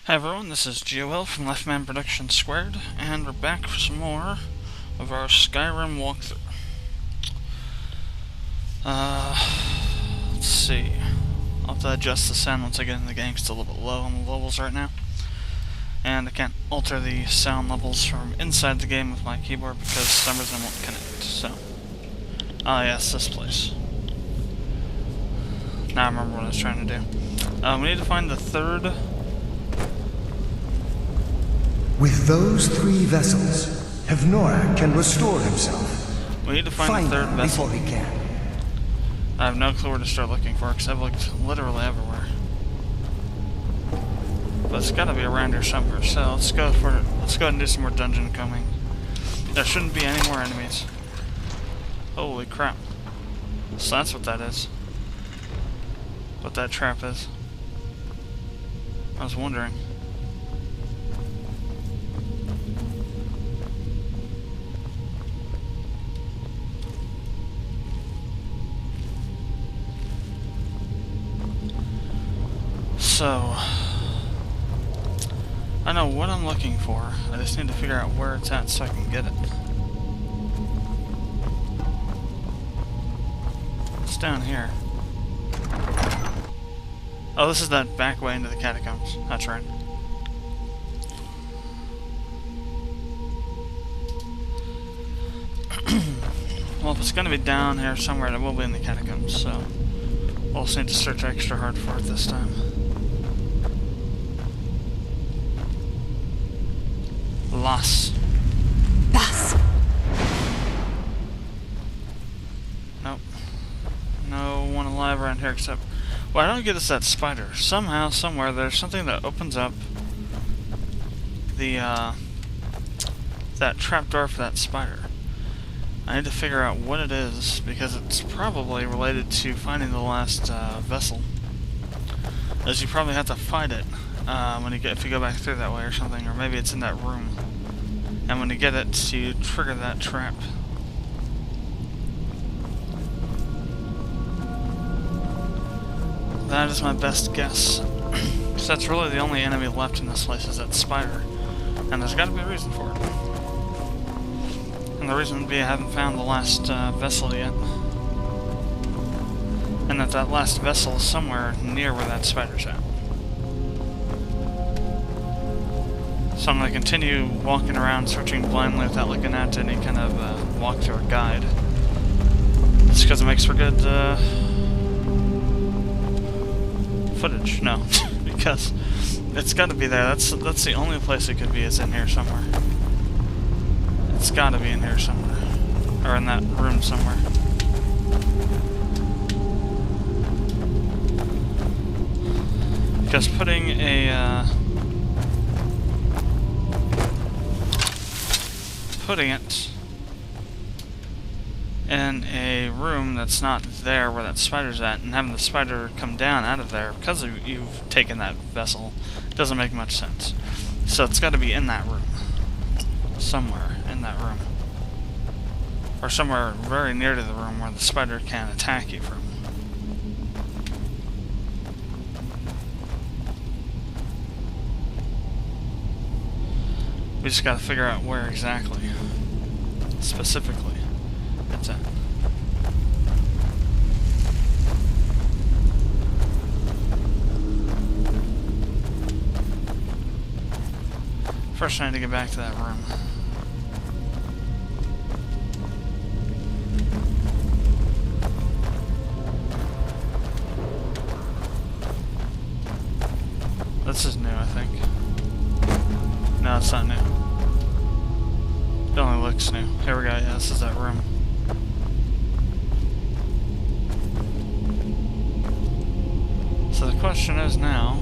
Hi everyone, this is GOL from Productions², and we're back for some more of our Skyrim walkthrough. Let's see. I'll have to adjust the sound once I get in the game, because it's a little bit low on the levels right now. And I can't alter the sound levels from inside the game with my keyboard because for some reason it won't connect, so. Yes, this place. Now I remember what I was trying to do. We need to find the third. With those three vessels, Havnorak can restore himself. We need to find the third vessel. Before he can. I have no clue where to start looking for because I've looked literally everywhere. But it's got to be around here somewhere. So let's go ahead and do some more dungeon combing. There shouldn't be any more enemies. Holy crap! So that's what that is. What that trap is. I was wondering. So, I know what I'm looking for. I just need to figure out where it's at so I can get it. It's down here. Oh, this is that back way into the catacombs. That's right. Well, if it's going to be down here somewhere, it will be in the catacombs, so we'll just need to search extra hard for it this time. Bas. Nope. No one alive around here except... What I don't get is that spider. Somehow, somewhere, there's something that opens up the, that trapdoor for that spider. I need to figure out what it is, because it's probably related to finding the last, vessel. As you probably have to fight it, if you go back through that way or something, or maybe it's in that room. And when you get it, you trigger that trap. That is my best guess. Because that's really the only enemy left in this place is that spider. And there's got to be a reason for it. And the reason would be I haven't found the last vessel yet. And that last vessel is somewhere near where that spider's at. So I'm going to continue walking around, searching blindly without looking at any kind of walkthrough or guide. It's because it makes for good footage. No, because it's got to be there. That's the only place it could be. Is in here somewhere. It's got to be in here somewhere, or in that room somewhere. Because putting it in a room that's not there where that spider's at, and having the spider come down out of there because you've taken that vessel, doesn't make much sense. So it's got to be in that room. Somewhere in that room. Or somewhere very near to the room where the spider can attack you from. We just gotta figure out where exactly. Specifically. It's at. First I need to get back to that room. This is new, I think. No, it's not new. It only looks new. Here we go, yeah, this is that room. So the question is now...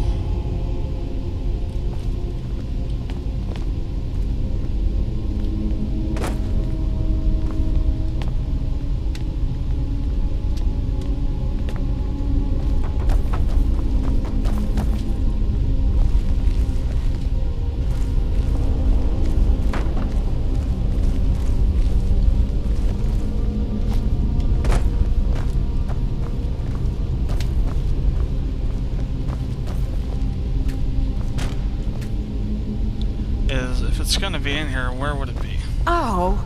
it's gonna be in here, where would it be? Oh.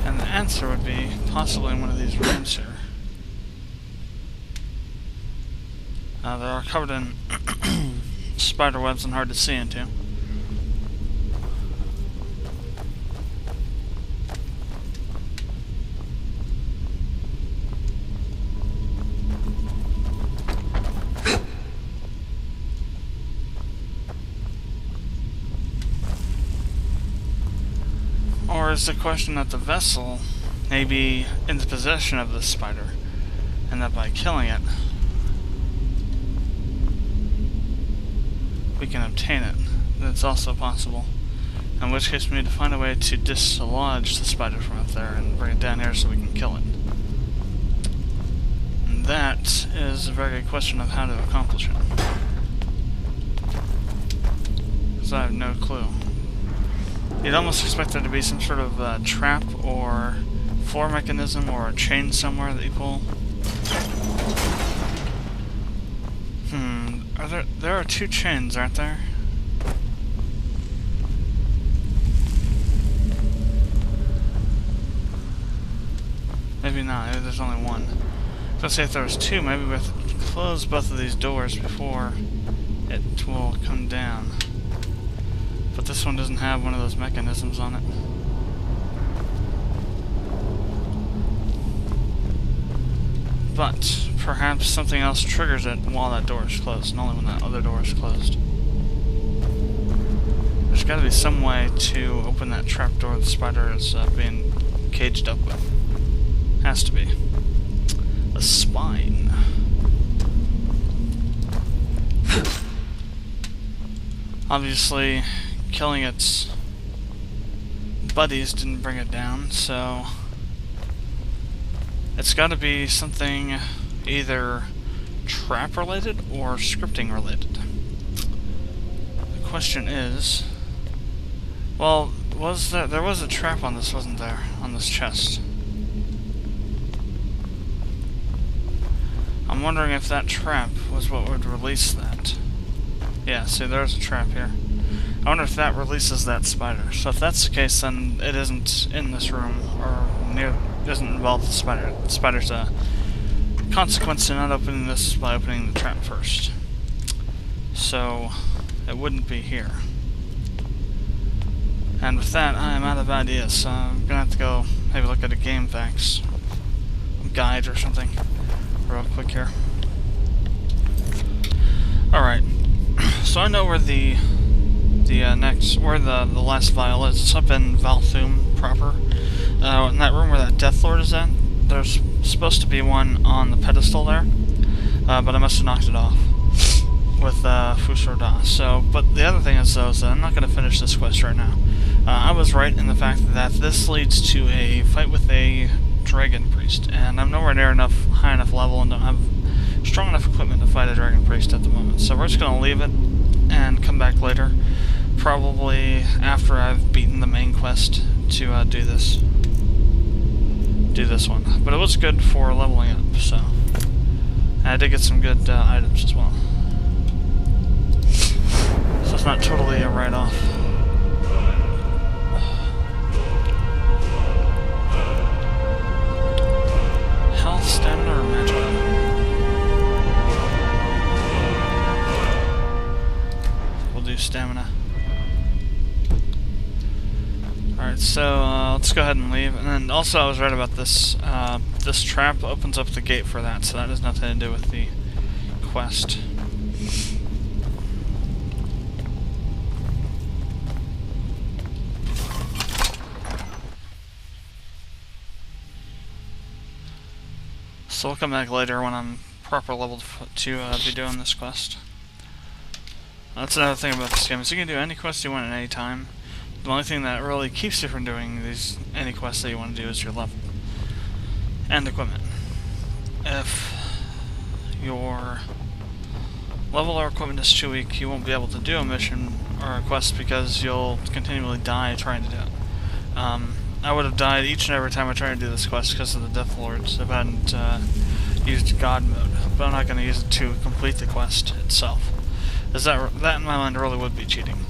And the answer would be possibly in one of these rooms here. They're covered in spider webs and hard to see into. Or is the question that the vessel may be in the possession of the spider, and that by killing it, we can obtain it? That's also possible. In which case we need to find a way to dislodge the spider from up there and bring it down here so we can kill it. And that is a very good question of how to accomplish it. Because I have no clue. You'd almost expect there to be some sort of trap or floor mechanism or a chain somewhere that you pull. There are two chains, aren't there? Maybe not, maybe there's only one. Let's say if there was two, maybe we have to close both of these doors before it will come down. But this one doesn't have one of those mechanisms on it. But perhaps something else triggers it while that door is closed, and only when that other door is closed. There's got to be some way to open that trapdoor the spider is being caged up with. Has to be. A spine. Obviously, killing its buddies didn't bring it down, so it's got to be something either trap related or scripting related. The question is, well, there was a trap on this, wasn't there? On this chest. I'm wondering if that trap was what would release that. Yeah, see, there's a trap here. I wonder if that releases that spider. So if that's the case, then it isn't in this room, or doesn't involve the spider. The spider's a consequence to not opening this by opening the trap first. So it wouldn't be here. And with that, I am out of ideas, so I'm gonna have to go maybe look at a game facts guide or something real quick here. Alright, so I know where the last vial is. It's up in Valthume proper. In that room where that Death Lord is in, there's supposed to be one on the pedestal there, but I must have knocked it off with Fusor. So, but the other thing is though, is that I'm not going to finish this quest right now. I was right in the fact that this leads to a fight with a Dragon Priest, and I'm nowhere near high enough level and don't have strong enough equipment to fight a Dragon Priest at the moment. So we're just going to leave it and come back later, probably after I've beaten the main quest to do this one. But it was good for leveling up, so and I did get some good items as well. So it's not totally a write-off. Health, stamina, or magic? We'll do stamina. Alright, so let's go ahead and leave. And then also I was right about this. This trap opens up the gate for that, so that has nothing to do with the quest. So we'll come back later when I'm proper leveled to be doing this quest. That's another thing about this game, is you can do any quest you want at any time. The only thing that really keeps you from doing any quests that you want to do is your level and equipment. If your level or equipment is too weak, you won't be able to do a mission or a quest because you'll continually die trying to do it. I would have died each and every time I tried to do this quest because of the Death Lords if I hadn't used God mode, but I'm not going to use it to complete the quest itself. is that in my mind really would be cheating.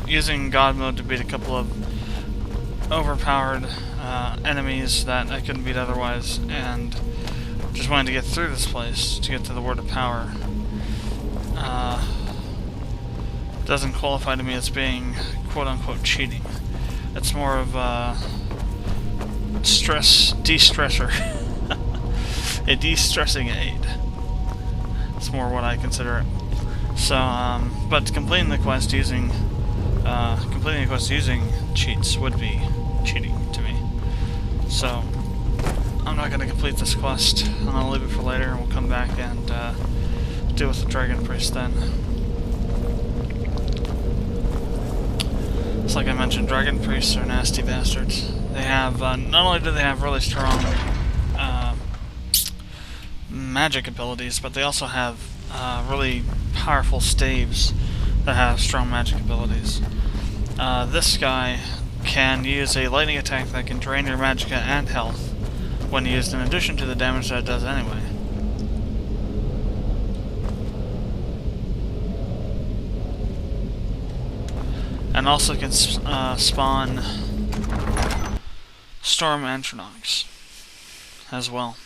Using God mode to beat a couple of overpowered enemies that I couldn't beat otherwise, and just wanting to get through this place to get to the Word of Power doesn't qualify to me as being quote-unquote cheating. It's more of a de-stressor. A de-stressing aid. It's more what I consider it. So, but completing the quest using cheats would be cheating to me. So, I'm not going to complete this quest. I'm going to leave it for later, and we'll come back and deal with the Dragon Priest then. It's like I mentioned, Dragon Priests are nasty bastards. They have, not only do they have really strong magic abilities, but they also have really powerful staves that have strong magic abilities. This guy can use a lightning attack that can drain your magicka and health when used in addition to the damage that it does anyway. And also can spawn Storm Antronox as well.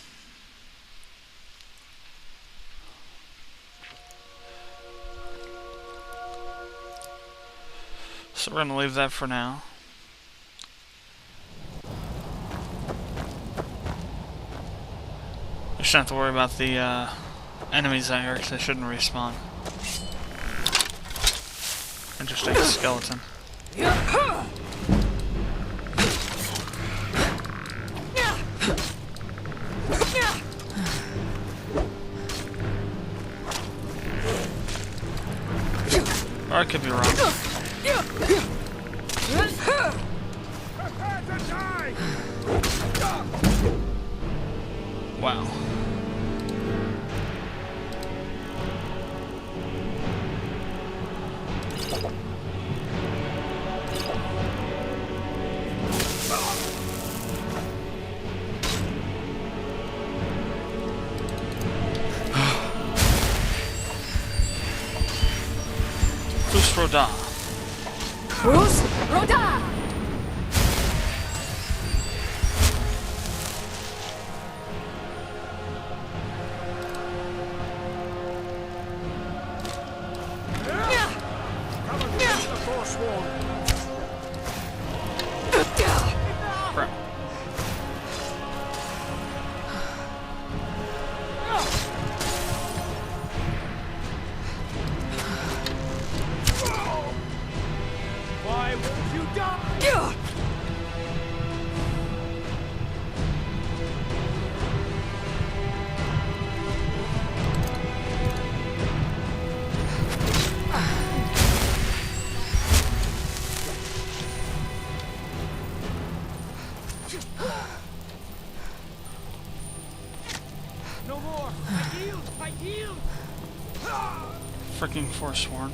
So we're going to leave that for now. We shouldn't have to worry about the enemies out here because they shouldn't respawn. Interesting skeleton. Or I could be wrong. Wow. Roda. Bruce Roda! Come against the Forsworn. Crap. Why won't you die? No more. I yield. Freaking Forsworn.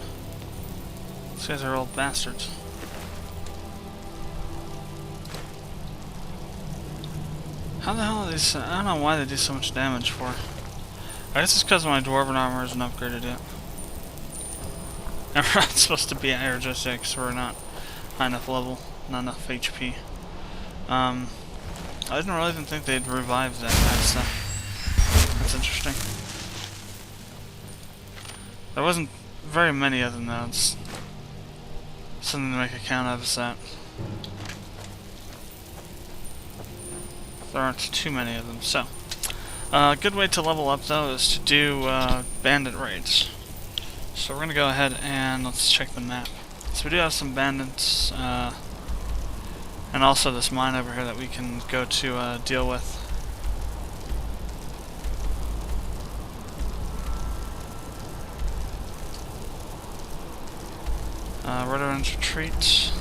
These guys are old bastards. How the hell are these? I don't know why they do so much damage for. I guess it's because my Dwarven armor isn't upgraded yet. And we're not supposed to be at Air 6, we're not high enough level, not enough HP. I didn't really even think they'd revive that kind of stuff. That's interesting. There wasn't very many of them though. It's something to make a count of, is that there aren't too many of them. So, a good way to level up though is to do bandit raids. So we're gonna go ahead and let's check the map. So we do have some bandits, and also this mine over here that we can go to deal with. Rotorun's retreat.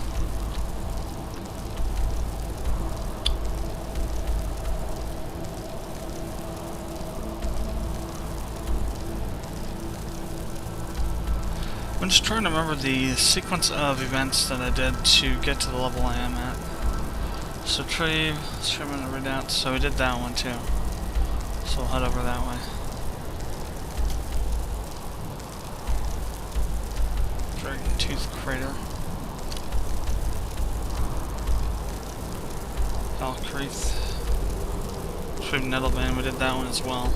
I'm just trying to remember the sequence of events that I did to get to the level I am at. So retrieve, determine and read out. So we did that one too. So we'll head over that way. Tooth Crater. Valkyrie. Shooting Nettlebane, we did that one as well.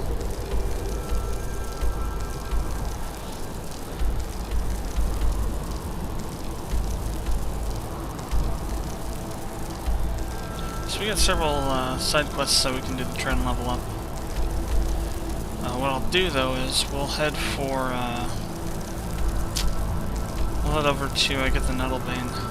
So we got several side quests that we can do to try and level up. What I'll do though is we'll head for we'll head over to get the Nettlebane.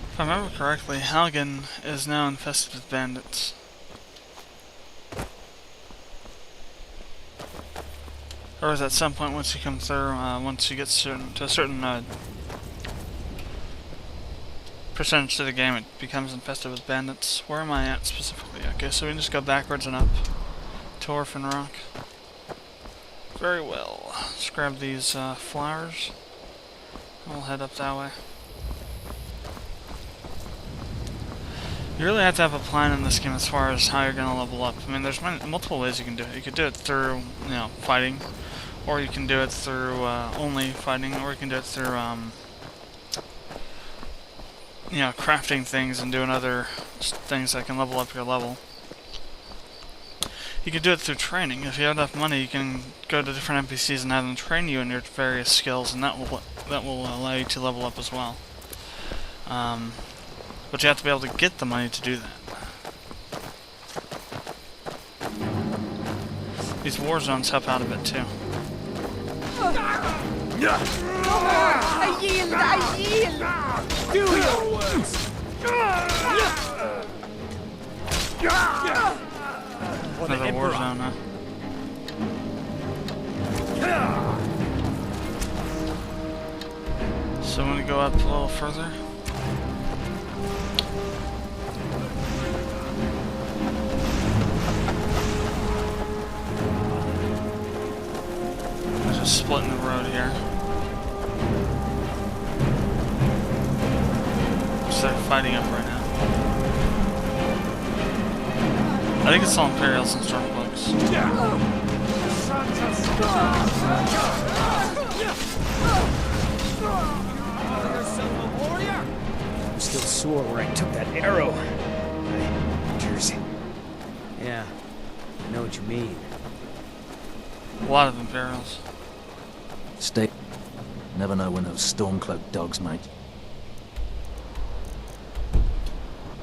If I remember correctly, Halgan is now infested with bandits. Or is at some point once you come through, once you get to a certain percentage to the game, it becomes infested with bandits. Where am I at specifically? Okay, so we can just go backwards and up to Orphan Rock. Very well. Let's grab these flowers. We'll head up that way. You really have to have a plan in this game as far as how you're going to level up. I mean, there's multiple ways you can do it. You could do it through, you know, fighting, or you can do it through only fighting, or you can do it through, you know, crafting things and doing other things that can level up your level. You can do it through training. If you have enough money, you can go to different NPCs and have them train you in your various skills, and that will allow you to level up as well. But you have to be able to get the money to do that. These war zones help out a bit too. I yield! I yield! Do your worst! Another war zone, huh? So I'm gonna go up a little further. Splitting the road here. So they're fighting up right now. I think it's all Imperials and Stormcloaks. I'm still sore where I took that arrow. Jersey. Yeah, I know what you mean. A lot of Imperials. Stay. Never know when those Stormcloak dogs, mate.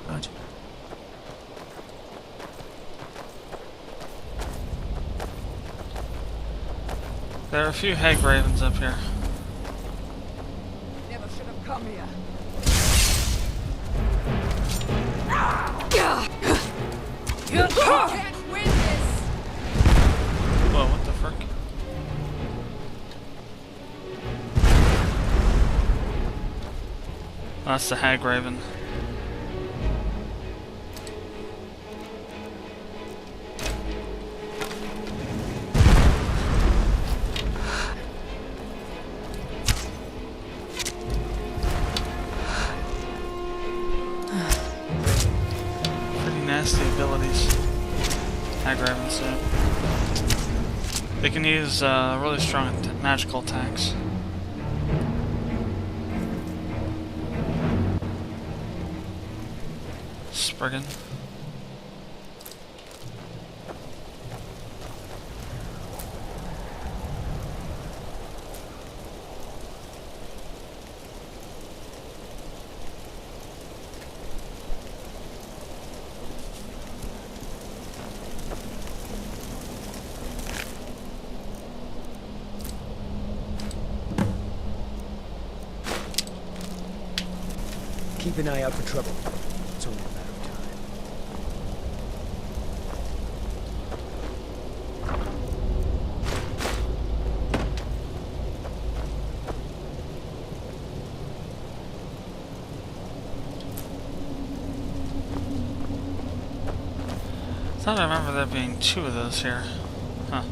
Roger. There are a few Hag Ravens up here. Never should have come here. You can't win this! Whoa, what the frick? That's the Hag Raven. Pretty nasty abilities. Hag Ravens do. They can use really strong magical attacks. Spriggan. keep an eye out for trouble. It's only a matter of time. I thought I remember there being 2 of those here. Huh.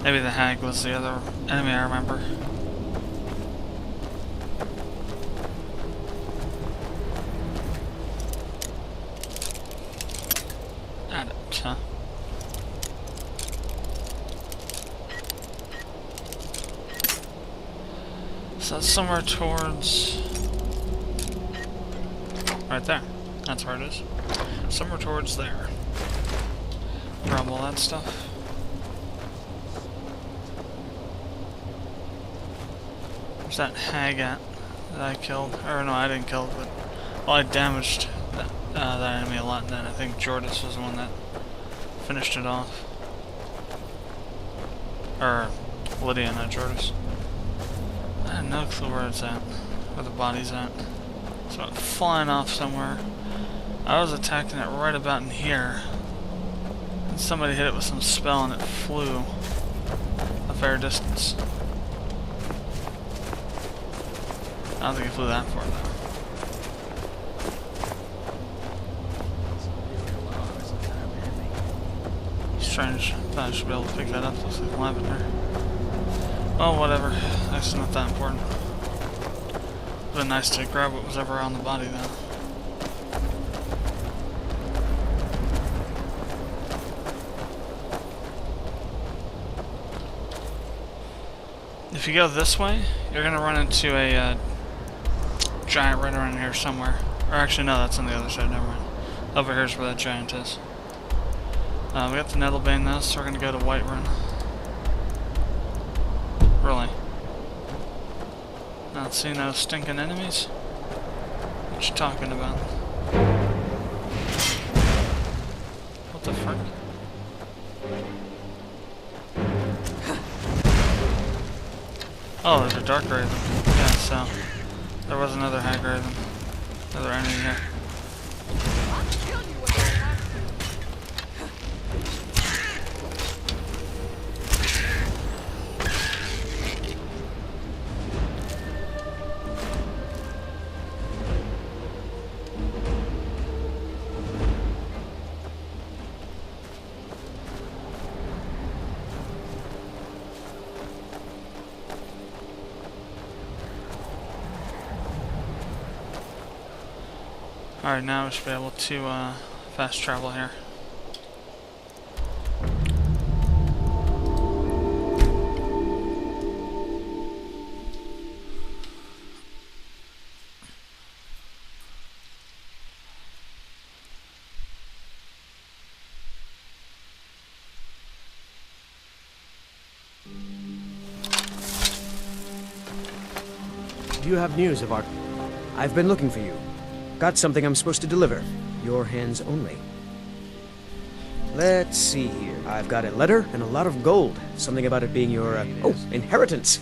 Maybe the hag was the other enemy I remember. Adept, huh? So that's somewhere towards... right there. That's where it is. Somewhere towards there. Grab all that stuff. Where's that hag at that I killed? Or no, I didn't kill it, but... well, I damaged that enemy a lot, and then I think Jordis was the one that finished it off. Or Lydia, not Jordis. I have no clue where it's at. Where the body's at. So it's flying off somewhere. I was attacking it right about in here. And somebody hit it with some spell and it flew a fair distance. I don't think it flew that far though. Strange. Thought I should be able to pick that up. Looks like lavender. Oh, whatever. That's not that important. Would have been nice to grab what was ever on the body though. If you go this way, you're gonna run into a giant right around here somewhere. Or actually, no, that's on the other side. Never mind. Over here's where that giant is. We got the Nettlebane now, so we're gonna go to Whiterun. Really? Not see no stinking enemies? What you talking about? What the fuck? Oh, there's a Dark Raven. Yeah, so there was another Hag Raven. Another enemy here. Alright, now we should be able to fast travel here. Do you have news of Arcane? I've been looking for you. Got something I'm supposed to deliver. Your hands only. Let's see here. I've got a letter and a lot of gold. Something about it being your, inheritance.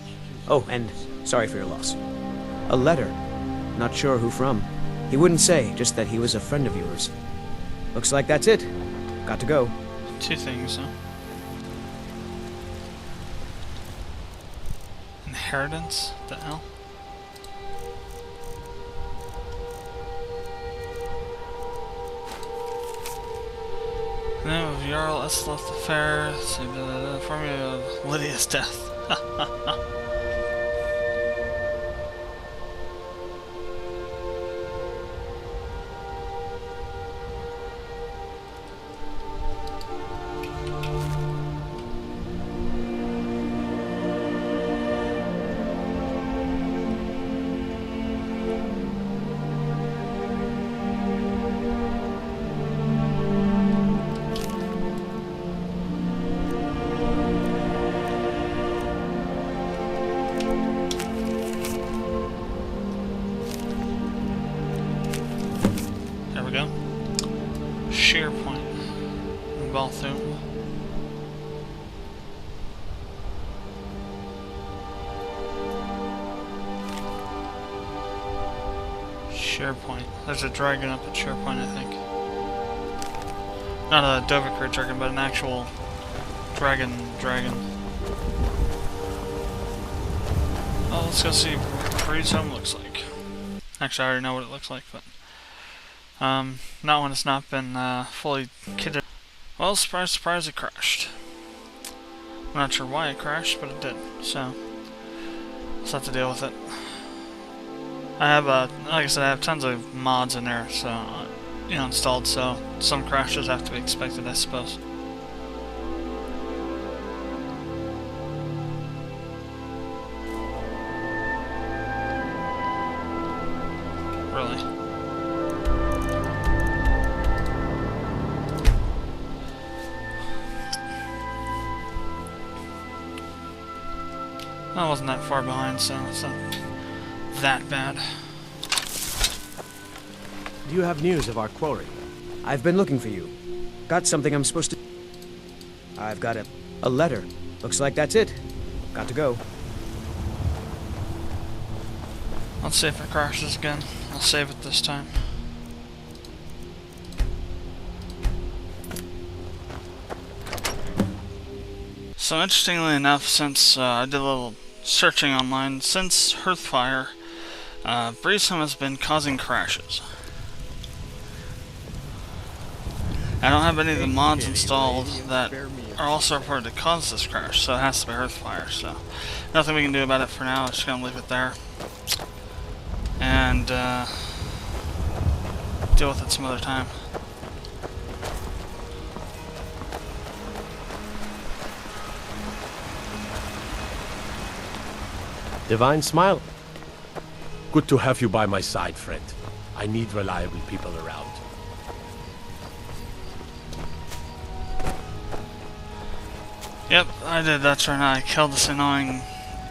Oh, and sorry for your loss. A letter. Not sure who from. He wouldn't say, just that he was a friend of yours. Looks like that's it. Got to go. 2 things, huh? Inheritance? What the hell? Name of Jarl Esleth the Fair, the formula of Lydia's death. SharePoint. There's a dragon up at SharePoint, I think. Not a Dovahkier dragon, but an actual dragon. Well, let's go see what Bree's home looks like. Actually, I already know what it looks like, but not when it's not been fully kitted. Well, surprise, surprise, it crashed. I'm not sure why it crashed, but it did. So, just have to deal with it. I have, like I said, I have tons of mods in there, so installed. So some crashes have to be expected, I suppose. Really. I wasn't that far behind, so it's not that bad. Do you have news of our quarry? I've been looking for you. Got something I'm supposed to... I've got a letter. Looks like that's it. Got to go. Let's see if it crashes again. I'll save it this time. So interestingly enough, since I did a little searching online, since Hearthfire, Bree's home has been causing crashes. I don't have any of the mods installed that are also reported to cause this crash, so it has to be Hearthfire. So nothing we can do about it for now. Just gonna leave it there and deal with it some other time. Divine Smile. Good to have you by my side, friend. I need reliable people around. Yep, I did. That's right. I killed this annoying,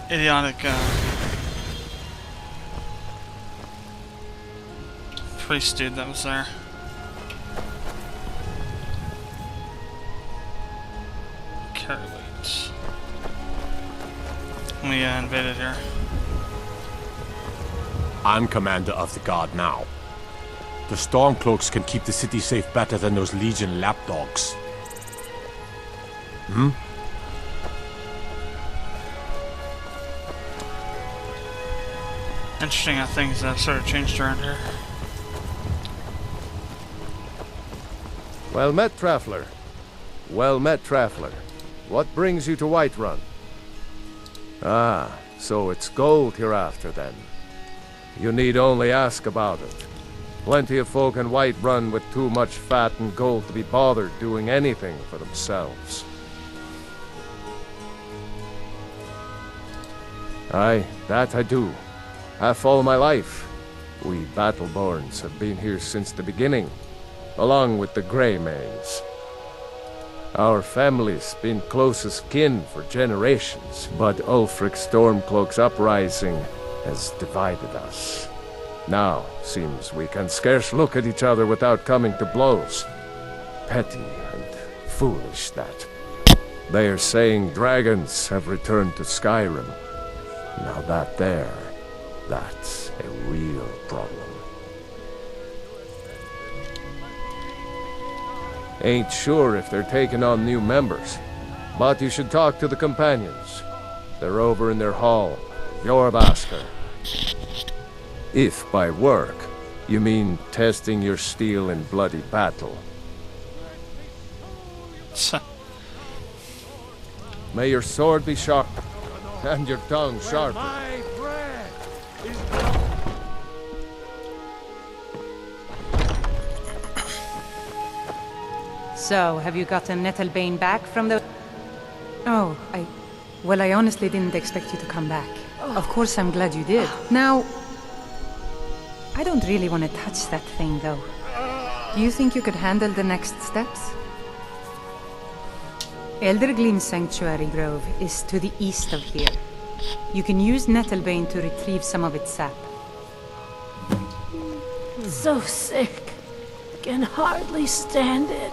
idiotic priest dude that was there. Carry weights. We invaded here. I'm commander of the guard now. The Stormcloaks can keep the city safe better than those Legion lapdogs. Hmm? Interesting how things have sort of changed around here. Well met, Traveler. Well met, Traveler. What brings you to Whiterun? Ah, so it's gold hereafter then. You need only ask about it. Plenty of folk in Whiterun with too much fat and gold to be bothered doing anything for themselves. Aye, that I do. Half all my life. We Battleborns have been here since the beginning, along with the Greymanes. Our family's been closest kin for generations, but Ulfric's Stormcloak's uprising has divided us. Now, seems we can scarce look at each other without coming to blows. Petty and foolish, that. They are saying dragons have returned to Skyrim. Now that's a real problem. Ain't sure if they're taking on new members, but you should talk to the companions. They're over in their hall, Jorvaskr. If by work, you mean testing your steel in bloody battle. May your sword be sharp, and your tongue sharper. So, have you gotten Nettlebane back from the... Oh, Well, I honestly didn't expect you to come back. Of course I'm glad you did. Now... I don't really want to touch that thing, though. Do you think you could handle the next steps? Eldergleam Sanctuary Grove is to the east of here. You can use Nettlebane to retrieve some of its sap. So sick. Can hardly stand it.